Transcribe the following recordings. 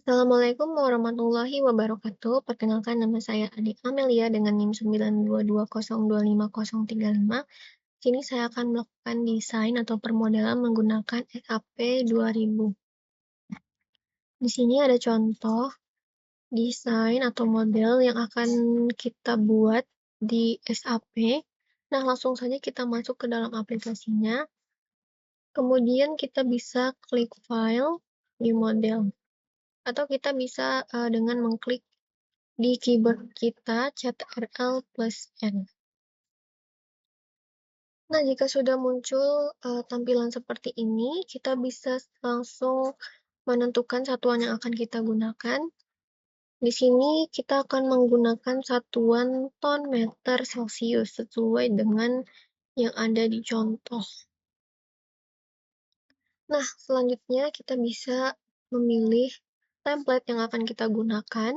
Assalamualaikum warahmatullahi wabarakatuh. Perkenalkan nama saya Adik Amelia dengan NIM 922025035. Sini saya akan melakukan desain atau permodelan menggunakan SAP 2000. Di sini ada contoh desain atau model yang akan kita buat di SAP. Nah, langsung saja kita masuk ke dalam aplikasinya. Kemudian kita bisa klik file, new model. Atau kita bisa dengan mengklik di keyboard kita Ctrl plus N. Nah, jika sudah muncul tampilan seperti ini, kita bisa langsung menentukan satuan yang akan kita gunakan. Di sini kita akan menggunakan satuan ton meter Celcius sesuai dengan yang ada di contoh. Nah, selanjutnya kita bisa memilih template yang akan kita gunakan.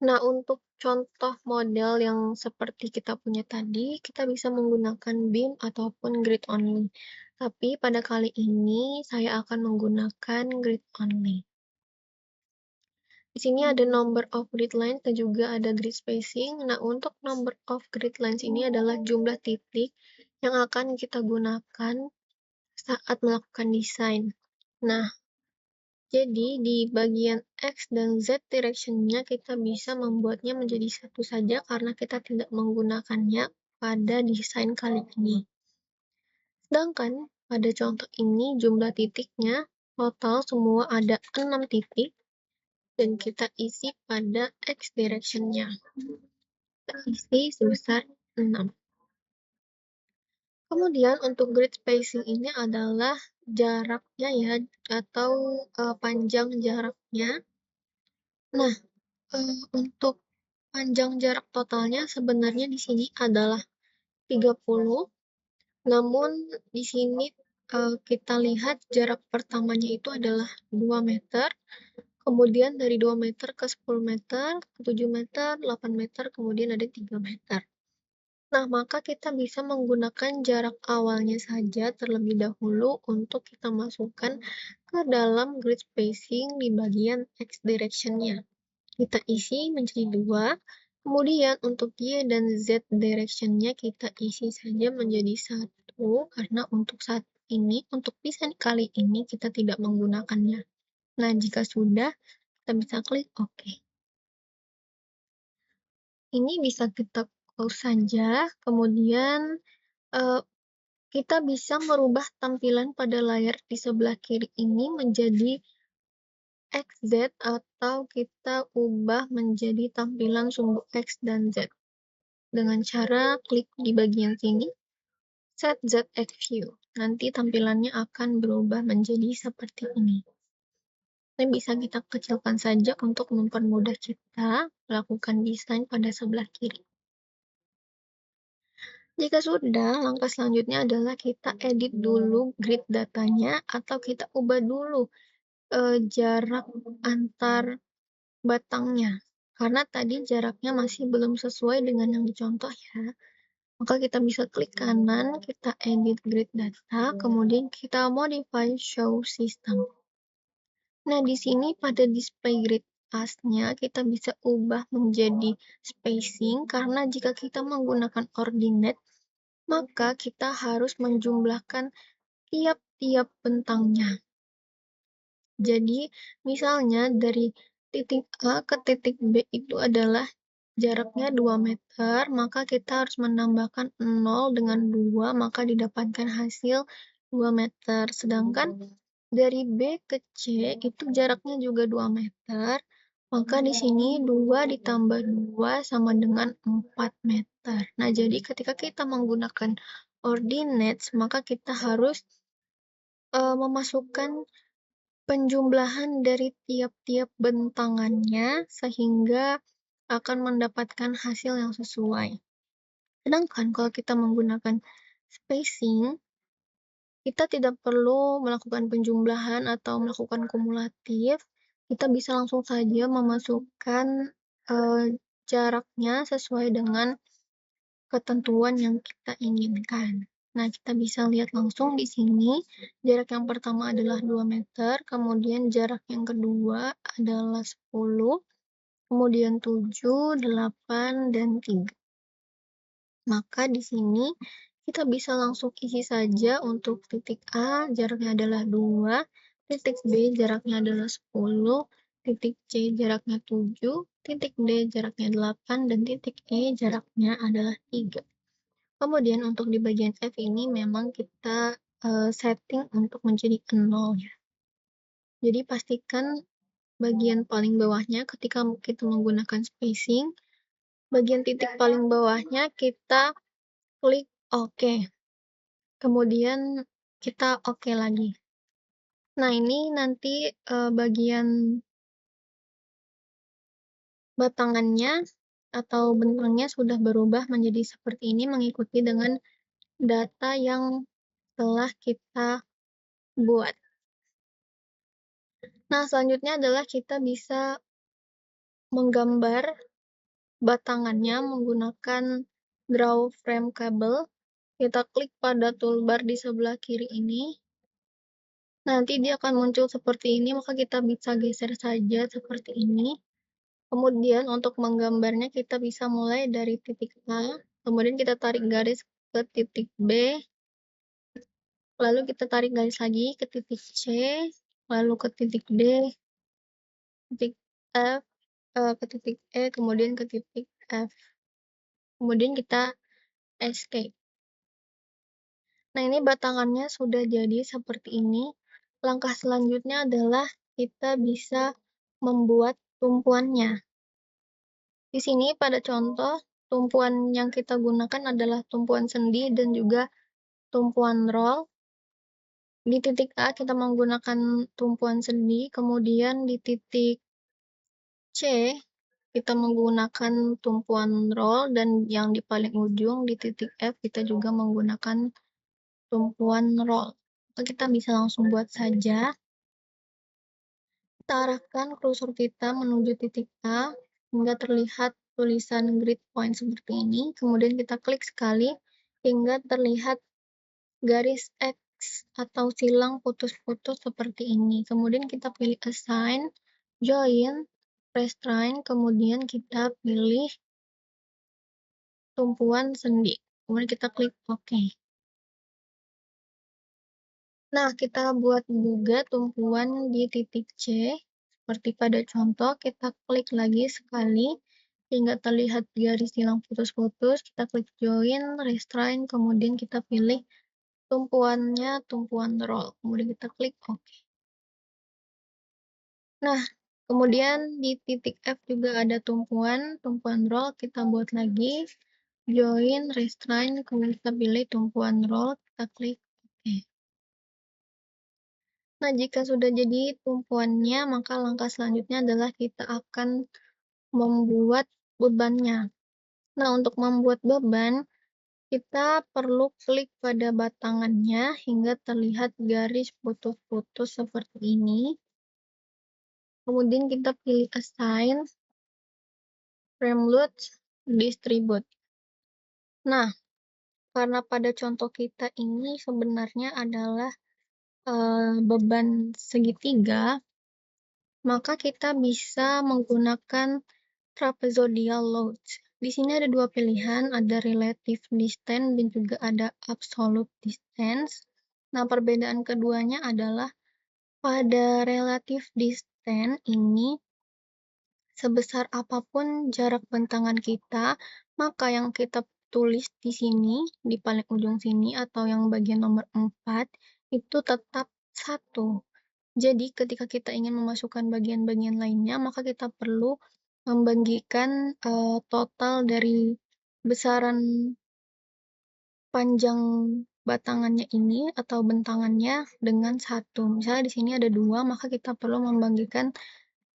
Nah, untuk contoh model yang seperti kita punya tadi, kita bisa menggunakan beam ataupun grid only. Tapi pada kali ini saya akan menggunakan grid only. Di sini ada number of grid lines dan juga ada grid spacing. Nah, untuk number of grid lines ini adalah jumlah titik yang akan kita gunakan saat melakukan desain. Nah, jadi di bagian X dan Z direction-nya kita bisa membuatnya menjadi satu saja karena kita tidak menggunakannya pada desain kali ini. Sedangkan pada contoh ini jumlah titiknya total semua ada 6 titik dan kita isi pada X direction-nya. Kita isi sebesar 6. Kemudian untuk grid spacing ini adalah jaraknya ya atau panjang jaraknya. Nah, untuk panjang jarak totalnya sebenarnya di sini adalah 30, namun di sini kita lihat jarak pertamanya itu adalah 2 meter, kemudian dari 2 meter ke 10 meter, ke 7 meter, 8 meter, kemudian ada 3 meter. Nah, maka kita bisa menggunakan jarak awalnya saja terlebih dahulu untuk kita masukkan ke dalam grid spacing di bagian X direction-nya. Kita isi menjadi 2, kemudian untuk Y dan Z direction-nya kita isi saja menjadi 1, karena untuk saat ini, untuk desain kali ini kita tidak menggunakannya. Nah, jika sudah, kita bisa klik OK. Ini bisa kita close saja, kemudian kita bisa merubah tampilan pada layar di sebelah kiri ini menjadi XZ atau kita ubah menjadi tampilan sumbu X dan Z. Dengan cara klik di bagian sini, Set ZX View. Nanti tampilannya akan berubah menjadi seperti ini. Ini bisa kita kecilkan saja untuk mempermudah kita melakukan desain pada sebelah kiri. Jika sudah, langkah selanjutnya adalah kita edit dulu grid datanya atau kita ubah dulu jarak antar batangnya. Karena tadi jaraknya masih belum sesuai dengan yang dicontoh ya. Maka kita bisa klik kanan, kita edit grid data, kemudian kita modify show system. Nah, di sini pada display grid as-nya kita bisa ubah menjadi spacing karena jika kita menggunakan ordinate, maka kita harus menjumlahkan tiap-tiap bentangnya. Jadi, misalnya dari titik A ke titik B itu adalah jaraknya 2 meter, maka kita harus menambahkan 0 dengan 2, maka didapatkan hasil 2 meter. Sedangkan dari B ke C itu jaraknya juga 2 meter, maka di sini 2 ditambah 2 sama dengan 4 meter. Nah, jadi ketika kita menggunakan ordinates, maka kita harus memasukkan penjumlahan dari tiap-tiap bentangannya sehingga akan mendapatkan hasil yang sesuai. Sedangkan kalau kita menggunakan spacing, kita tidak perlu melakukan penjumlahan atau melakukan kumulatif. Kita bisa langsung saja memasukkan jaraknya sesuai dengan ketentuan yang kita inginkan. Nah, kita bisa lihat langsung di sini, jarak yang pertama adalah 2 meter, kemudian jarak yang kedua adalah 10, kemudian 7, 8, dan 3. Maka di sini kita bisa langsung isi saja untuk titik A jaraknya adalah 2, titik B jaraknya adalah 10, titik C jaraknya 7, titik D jaraknya 8, dan titik E jaraknya adalah 3. Kemudian untuk di bagian F ini memang kita setting untuk menjadi 0 ya. Jadi pastikan bagian paling bawahnya ketika kita menggunakan spacing, bagian titik paling bawahnya kita klik OK. Kemudian kita OK lagi. Nah, ini nanti bagian batangannya atau bentangnya sudah berubah menjadi seperti ini mengikuti dengan data yang telah kita buat. Nah, selanjutnya adalah kita bisa menggambar batangannya menggunakan Draw Frame Cable. Kita klik pada toolbar di sebelah kiri ini. Nanti dia akan muncul seperti ini, maka kita bisa geser saja seperti ini. Kemudian untuk menggambarnya kita bisa mulai dari titik A, kemudian kita tarik garis ke titik B, lalu kita tarik garis lagi ke titik C, lalu ke titik D, titik F, ke titik E, kemudian ke titik F. Kemudian kita escape. Nah, ini batangannya sudah jadi seperti ini. Langkah selanjutnya adalah kita bisa membuat tumpuannya. Di sini pada contoh, tumpuan yang kita gunakan adalah tumpuan sendi dan juga tumpuan roll. Di titik A kita menggunakan tumpuan sendi, kemudian di titik C kita menggunakan tumpuan roll, dan yang di paling ujung di titik F kita juga menggunakan tumpuan roll. Kita bisa langsung buat saja. Kita arahkan kursor kita menuju titik A hingga terlihat tulisan grid point seperti ini. Kemudian kita klik sekali hingga terlihat garis X atau silang putus-putus seperti ini. Kemudian kita pilih assign, join, restrain, kemudian kita pilih tumpuan sendi. Kemudian kita klik OK. Nah, kita buat juga tumpuan di titik C. Seperti pada contoh, kita klik lagi sekali hingga terlihat garis silang putus-putus. Kita klik join, restrain, kemudian kita pilih tumpuannya tumpuan roll. Kemudian kita klik OK. Nah, kemudian di titik F juga ada tumpuan roll. Kita buat lagi, join, restrain, kemudian kita pilih tumpuan roll, kita klik OK. Nah, jika sudah jadi tumpuannya, maka langkah selanjutnya adalah kita akan membuat bebannya. Nah, untuk membuat beban, kita perlu klik pada batangannya hingga terlihat garis putus-putus seperti ini. Kemudian kita pilih assign, frame load, distribute. Nah, karena pada contoh kita ini sebenarnya adalah beban segitiga, maka kita bisa menggunakan trapezoidal load. Di sini ada dua pilihan, ada relative distance dan juga ada absolute distance. Nah, perbedaan keduanya adalah pada relative distance ini, sebesar apapun jarak bentangan kita, maka yang kita tulis di sini, di paling ujung sini, atau yang bagian nomor 4, itu tetap 1. Jadi, ketika kita ingin memasukkan bagian-bagian lainnya, maka kita perlu membagikan total dari besaran panjang batangannya ini atau bentangannya dengan 1. Misalnya di sini ada 2, maka kita perlu membagikan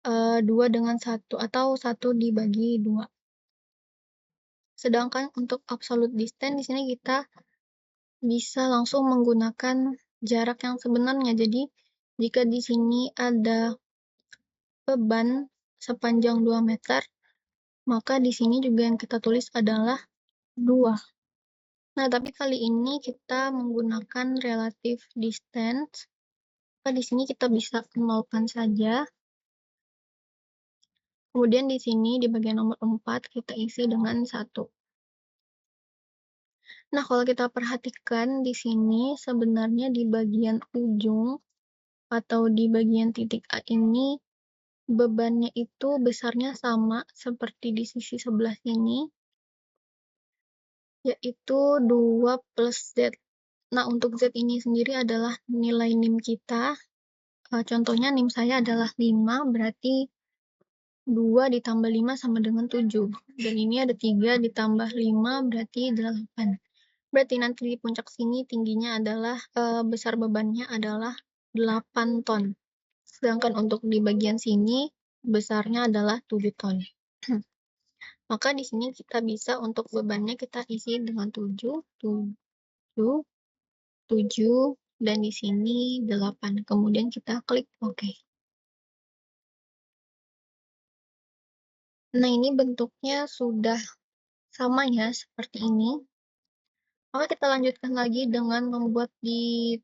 2 dengan 1 atau 1 dibagi 2. Sedangkan untuk absolute distance di sini kita bisa langsung menggunakan jarak yang sebenarnya. Jadi, jika di sini ada beban sepanjang 2 meter, maka di sini juga yang kita tulis adalah 2. Nah, tapi kali ini kita menggunakan relative distance. Di sini kita bisa nolkan saja. Kemudian di sini di bagian nomor 4 kita isi dengan 1. Nah, kalau kita perhatikan di sini sebenarnya di bagian ujung atau di bagian titik A ini bebannya itu besarnya sama seperti di sisi sebelah sini, yaitu 2 plus Z. Nah, untuk Z ini sendiri adalah nilai NIM kita. Contohnya NIM saya adalah 5, berarti 2 ditambah 5 sama dengan 7. Dan ini ada 3 ditambah 5 berarti 8. Berarti nanti di puncak sini tingginya adalah, besar bebannya adalah 8 ton. Sedangkan untuk di bagian sini besarnya adalah 7 ton. Maka di sini kita bisa untuk bebannya kita isi dengan 7, 7, 7, dan di sini 8. Kemudian kita klik OK. Nah, ini bentuknya sudah sama ya, seperti ini. Maka kita lanjutkan lagi dengan membuat di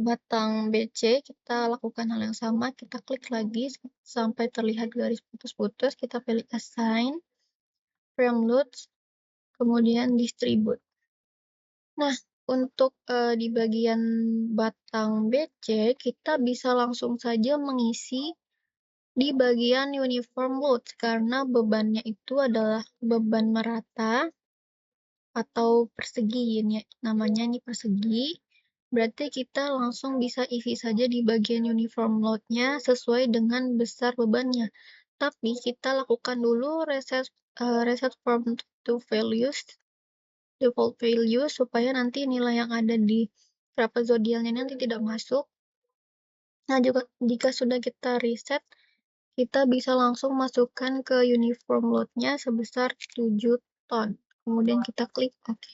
batang BC, kita lakukan hal yang sama, kita klik lagi sampai terlihat garis putus-putus, kita pilih Assign, Frame Loads, kemudian Distribute. Nah, untuk di bagian batang BC, kita bisa langsung saja mengisi di bagian Uniform Loads, karena bebannya itu adalah beban merata atau persegi, ini namanya ini persegi. Berarti kita langsung bisa isi saja di bagian uniform load-nya sesuai dengan besar bebannya. Tapi kita lakukan dulu reset from to values, default value, supaya nanti nilai yang ada di trapezoidalnya nanti tidak masuk. Nah, juga jika sudah kita reset, kita bisa langsung masukkan ke uniform load-nya sebesar 7 ton. Kemudian kita klik OK.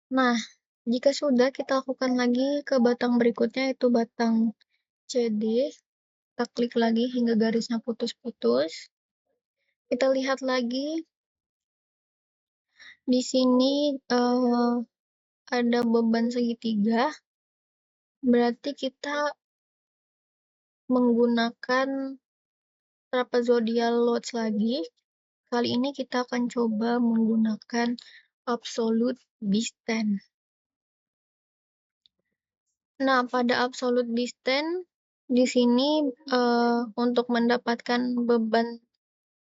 Nah, jika sudah, kita lakukan lagi ke batang berikutnya, yaitu batang CD. Kita klik lagi hingga garisnya putus-putus. Kita lihat lagi, di sini ada beban segitiga. Berarti kita menggunakan trapezoidal loads lagi. Kali ini kita akan coba menggunakan absolute distance. Nah, pada absolute distance, di sini untuk mendapatkan beban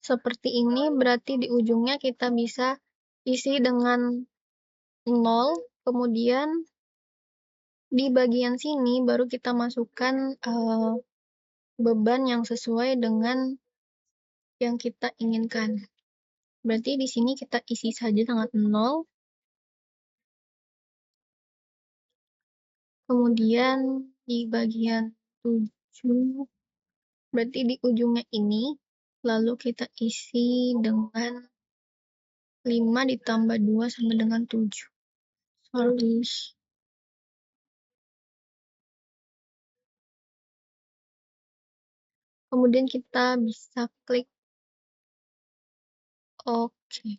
seperti ini, berarti di ujungnya kita bisa isi dengan 0, kemudian di bagian sini baru kita masukkan beban yang sesuai dengan yang kita inginkan. Berarti di sini kita isi saja dengan 0, kemudian di bagian 7, berarti di ujungnya ini, lalu kita isi dengan 5 ditambah 2 sama dengan 7. Sorry. Kemudian kita bisa klik OK.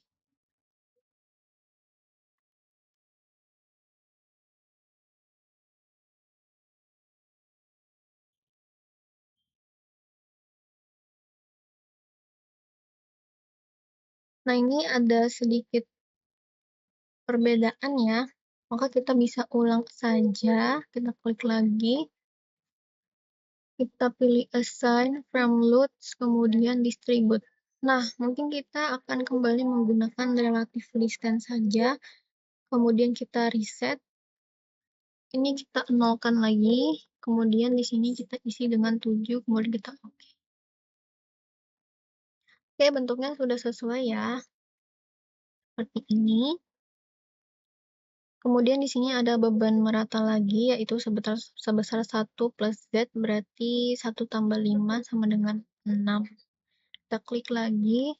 Nah, ini ada sedikit perbedaan ya. Maka kita bisa ulang saja. Kita klik lagi. Kita pilih Assign, Frame Loads, kemudian Distribute. Nah, mungkin kita akan kembali menggunakan Relative Distance saja. Kemudian kita reset. Ini kita nolkan lagi. Kemudian di sini kita isi dengan 7, kemudian kita OK. Oke, bentuknya sudah sesuai ya. Seperti ini. Kemudian di sini ada beban merata lagi, yaitu sebesar 1 plus Z, berarti 1 tambah 5 sama dengan 6. Kita klik lagi,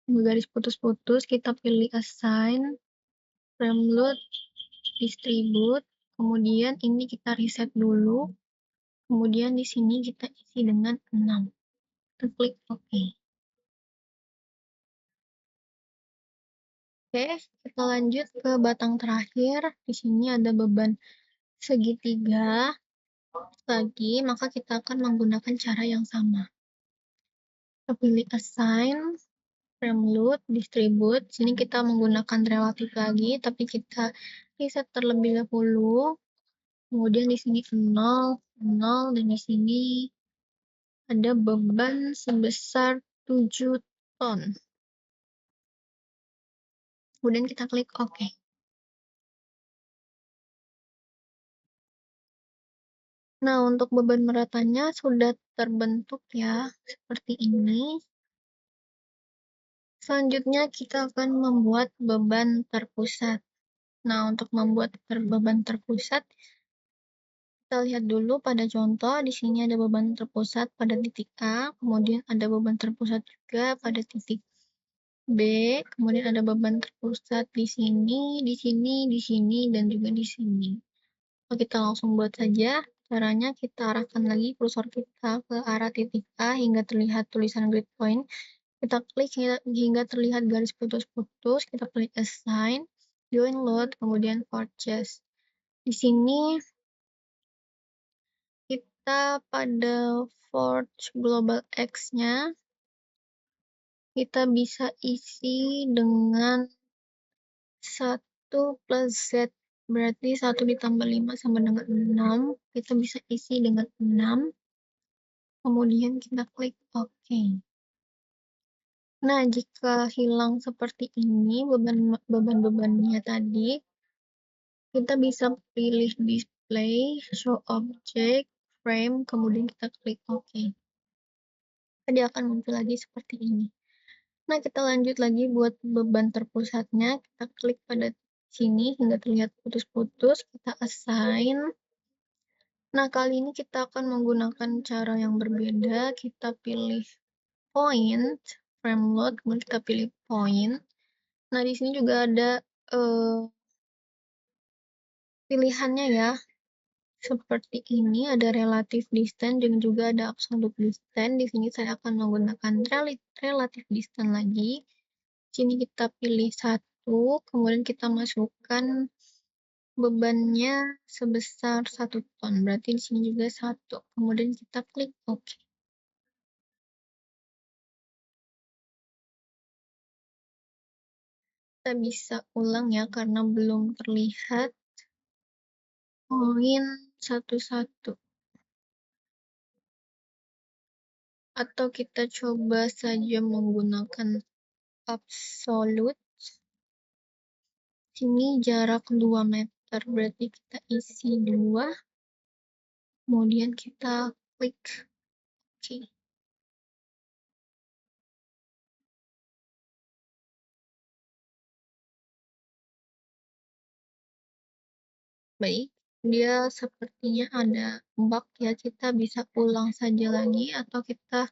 garis putus-putus, kita pilih Assign, Frame Load, Distribute, kemudian ini kita reset dulu, kemudian di sini kita isi dengan 6. Kita klik OK. Oke, kita lanjut ke batang terakhir. Di sini ada beban segitiga lagi, maka kita akan menggunakan cara yang sama. Kita pilih assign, frame load, distribute. Sini kita menggunakan relatif lagi, tapi kita reset terlebih dahulu. Kemudian di sini 0, 0, dan di sini ada beban sebesar 7 ton. Kemudian kita klik OK. Nah, untuk beban meratanya sudah terbentuk ya, seperti ini. Selanjutnya kita akan membuat beban terpusat. Nah, untuk membuat beban terpusat, kita lihat dulu pada contoh. Di sini ada beban terpusat pada titik A, kemudian ada beban terpusat juga pada titik B, kemudian ada beban terpusat di sini, di sini, di sini, dan juga di sini. Kita langsung buat saja. Caranya kita arahkan lagi kursor kita ke arah titik A hingga terlihat tulisan grid point. Kita klik hingga terlihat garis putus-putus. Kita klik assign, join load, kemudian purchase. Di sini kita pada forge global X-nya kita bisa isi dengan 1 plus Z. Berarti 1 ditambah 5 sama dengan 6. Kita bisa isi dengan 6. Kemudian kita klik OK. Nah, jika hilang seperti ini beban-bebannya tadi, kita bisa pilih display, show object, frame, kemudian kita klik OK. Dia akan muncul lagi seperti ini. Nah, kita lanjut lagi buat beban terpusatnya. Kita klik pada sini hingga terlihat putus-putus. Kita assign. Nah, kali ini kita akan menggunakan cara yang berbeda. Kita pilih point, frame load, kemudian kita pilih point. Nah, di sini juga ada pilihannya ya. Seperti ini ada relative distance dan juga ada absolute distance. Di sini saya akan menggunakan relative distance lagi. Di sini kita pilih 1, kemudian kita masukkan bebannya sebesar 1 ton. Berarti di sini juga 1. Kemudian kita klik OK. Kita bisa ulang ya karena belum terlihat poin satu-satu. Atau kita coba saja menggunakan absolute. Sini jarak 2 meter, berarti kita isi 2. Kemudian kita klik OK. Baik, dia sepertinya ada bug ya, kita bisa ulang saja lagi atau kita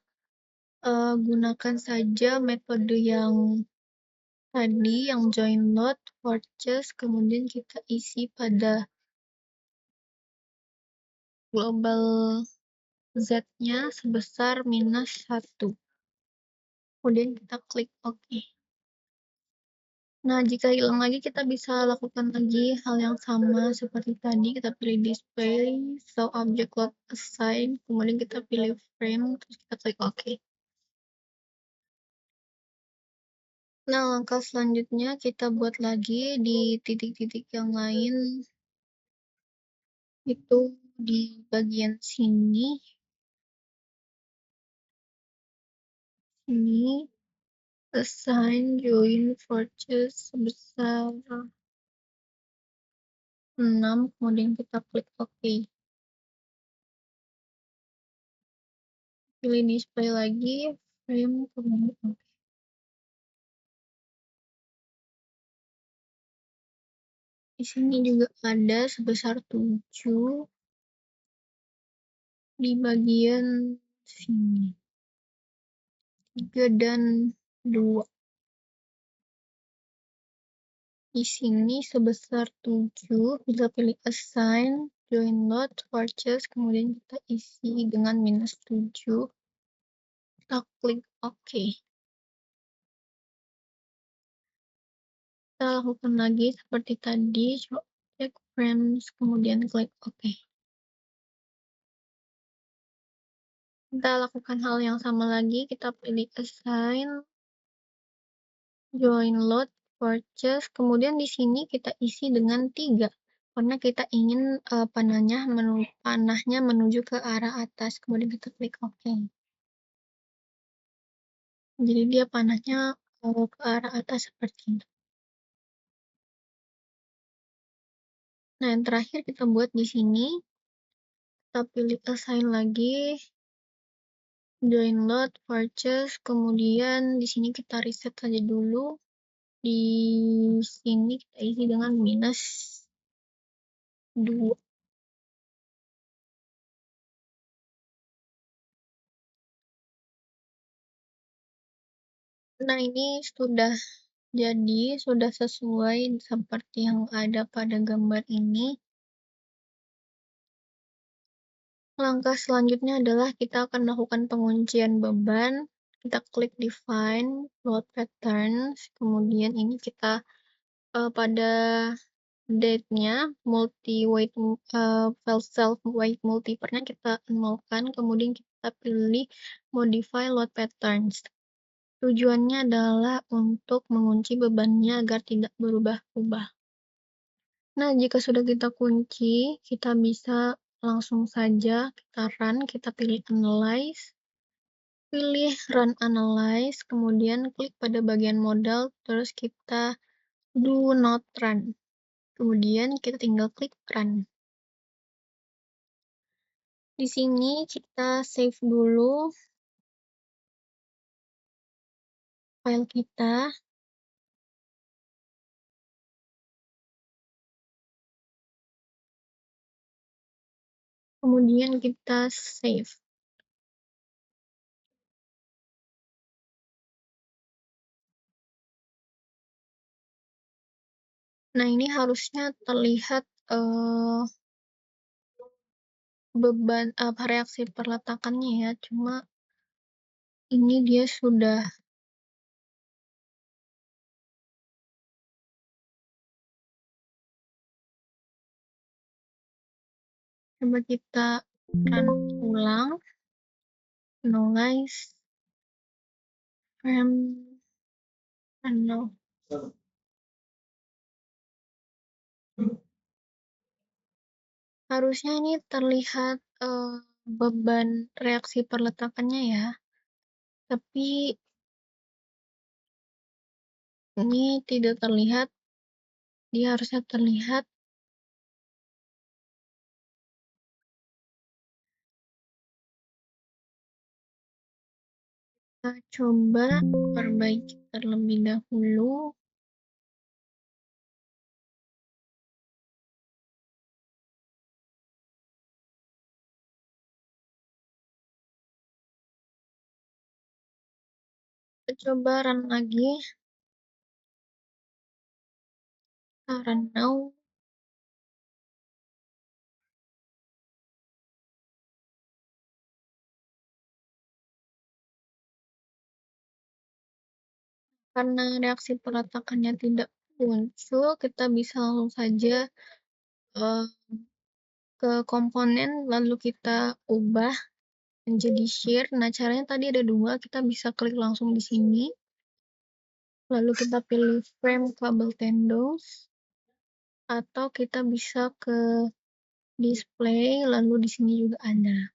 gunakan saja metode yang tadi, yang join load, purchase, kemudian kita isi pada global Z-nya sebesar -1. Kemudian kita klik OK. Nah, jika hilang lagi, kita bisa lakukan lagi hal yang sama seperti tadi. Kita pilih display, show object load assign, kemudian kita pilih frame, terus kita klik OK. Nah, langkah selanjutnya kita buat lagi di titik-titik yang lain, itu di bagian sini. Ini assign join purchase sebesar 6, kemudian kita klik OK. Pilih display lagi, frame, kemudian OK. Di sini juga ada sebesar 7 di bagian sini. 3 dan 2. Di sini sebesar 7, kita pilih assign, join load, purchase, kemudian kita isi dengan -7. Kita klik OK. Kita lakukan lagi seperti tadi, cek frames, kemudian klik OK. Kita lakukan hal yang sama lagi, kita pilih assign, join load, purchase, kemudian di sini kita isi dengan 3, karena kita ingin panahnya menuju ke arah atas, kemudian kita klik OK. Jadi dia panahnya ke arah atas seperti ini. Nah, yang terakhir kita buat di sini, kita pilih assign lagi, join load, purchase, kemudian di sini kita reset saja dulu. Di sini kita isi dengan -2. Nah, ini sudah jadi, sudah sesuai seperti yang ada pada gambar ini. Langkah selanjutnya adalah kita akan melakukan penguncian beban. Kita klik define, load patterns, kemudian ini kita pada date-nya file self weight multiple-nya kita nolkan, kemudian kita pilih modify load patterns. Tujuannya adalah untuk mengunci bebannya agar tidak berubah-ubah. Nah, jika sudah kita kunci, kita bisa langsung saja kita run, kita pilih analyze, pilih run analyze, kemudian klik pada bagian modal, terus kita do not run. Kemudian kita tinggal klik run. Di sini kita save dulu file kita. Kemudian kita save. Nah, ini harusnya terlihat beban reaksi perletakannya ya, cuma ini dia sudah coba kita run ulang, analyze, frame, no. Harusnya ini terlihat beban reaksi perletakannya ya, tapi ini tidak terlihat, dia harusnya terlihat. Kita coba perbaiki terlebih dahulu. Kita coba run lagi, run now. Karena reaksi perletakannya tidak muncul, kita bisa langsung saja ke komponen, lalu kita ubah menjadi shear. Nah, caranya tadi ada 2, kita bisa klik langsung di sini, lalu kita pilih frame kabel tendons, atau kita bisa ke display, lalu di sini juga ada.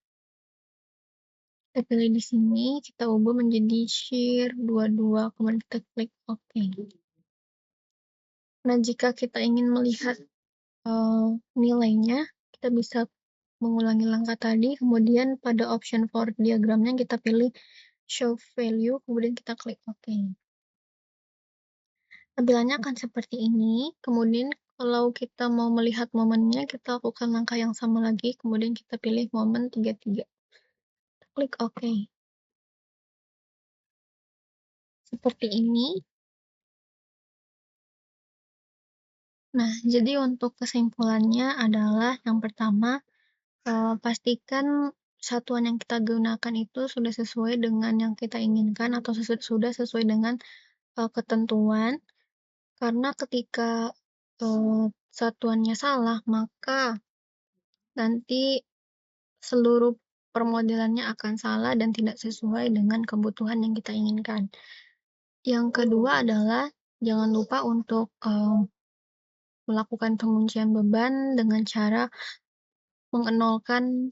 Kita pilih di sini, kita ubah menjadi shear 22, kemudian kita klik OK. Nah, jika kita ingin melihat nilainya, kita bisa mengulangi langkah tadi, kemudian pada option for diagramnya kita pilih show value, kemudian kita klik OK. Tampilannya akan seperti ini, kemudian kalau kita mau melihat momennya, kita lakukan langkah yang sama lagi, kemudian kita pilih momen 33. Klik OK. Seperti ini. Nah, jadi untuk kesimpulannya adalah yang pertama, pastikan satuan yang kita gunakan itu sudah sesuai dengan yang kita inginkan atau sudah sesuai dengan ketentuan. Karena ketika, satuannya salah, maka nanti seluruh permodelannya akan salah dan tidak sesuai dengan kebutuhan yang kita inginkan. Yang kedua adalah jangan lupa untuk, melakukan penguncian beban dengan cara mengenolkan,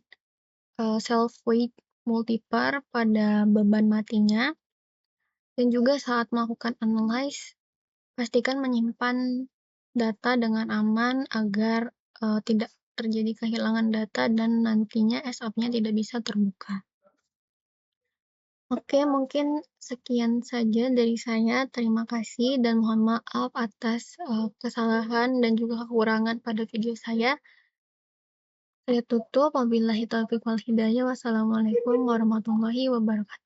self weight multiplier pada beban matinya, dan juga saat melakukan analyze, pastikan menyimpan data dengan aman agar, tidak terjadi kehilangan data dan nantinya SAP-nya tidak bisa terbuka. Oke, mungkin sekian saja dari saya. Terima kasih dan mohon maaf atas, kesalahan dan juga kekurangan pada video saya. Saya tutup, wabillahi taufiq wal hidayah. Wassalamualaikum warahmatullahi wabarakatuh.